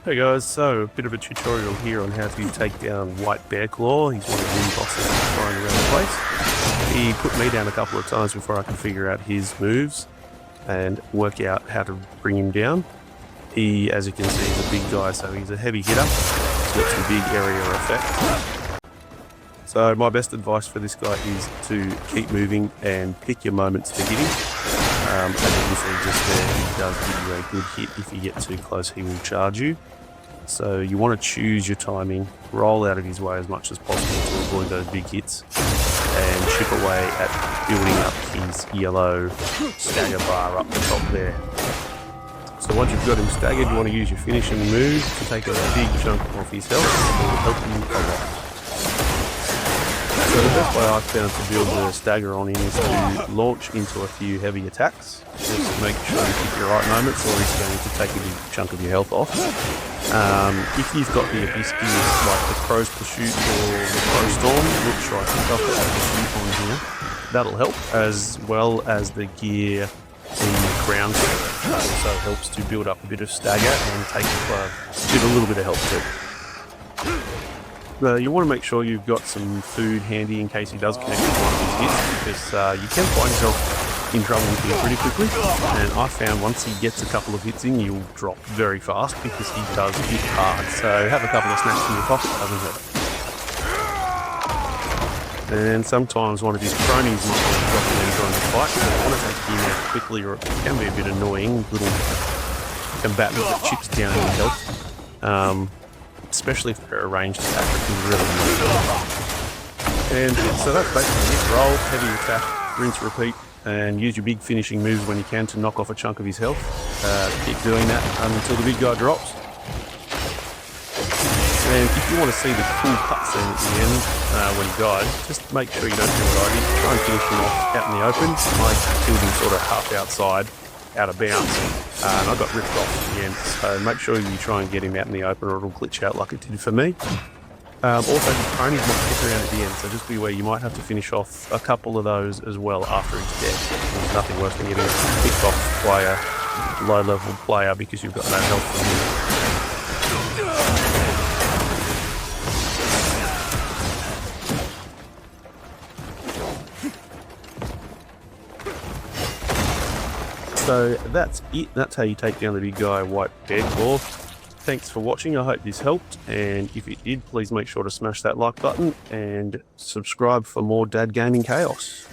Hey guys, so a bit of a tutorial here on how to take down White Bearclaw. He's one of the mini bosses flying around the place. He put me down a couple of times before I could figure out his moves and work out how to bring him down. He, as you can see, is a big guy, so he's a heavy hitter. He's got some big area effect. So my best advice for this guy is to keep moving and pick your moments to hit him. As you can see just there, he does give you a good hit. If you get too close, he will charge you. So you want to choose your timing, roll out of his way as much as possible to avoid those big hits, and chip away at building up his yellow stagger bar up the top there. So once you've got him staggered, you want to use your finishing move to take a big chunk off his health. It will help you a lot. So the best way I've found to build the stagger on him is to launch into a few heavy attacks. Just make sure you pick your right moments or he's going to take a big chunk of your health off. If you've got the abyss gears like the Crow's Pursuit or the Crow Storm, look sure I think I've got the Pursuit on here. That'll help, as well as the gear in Ground Surf. That also helps to build up a bit of stagger and take a little bit of health too. You want to make sure you've got some food handy in case he does connect with one of his hits, because you can find yourself in trouble with him pretty quickly. And I found once he gets a couple of hits in, you'll drop very fast because he does hit hard. So have a couple of snacks in your pocket, doesn't hurt. And sometimes one of his cronies might be dropping when he's on the fight, so you want to take him out quickly, or it can be a bit annoying. Little combatant that chips down your health. Especially if they're a ranged attack, it can really And so that's basically it. Roll, heavy attack, rinse, repeat, and use your big finishing moves when you can to knock off a chunk of his health. Keep doing that until the big guy drops. And if you want to see the cool cutscene at the end when he dies, just make sure you don't do what I did. Try and finish him off out in the open. I killed him sort of half outside, out of bounds, and I got ripped off at the end. So make sure you try and get him out in the open or it'll glitch out like it did for me. Also, his cronies might stick around at the end, so just be aware you might have to finish off a couple of those as well after he's dead. There's nothing worse than getting a picked off player, low level player, because you've got no health from him. So that's it. That's how you take down the big guy, White Bearclaw. Thanks for watching. I hope this helped. And if it did, please make sure to smash that like button and subscribe for more Dad Gaming Chaos.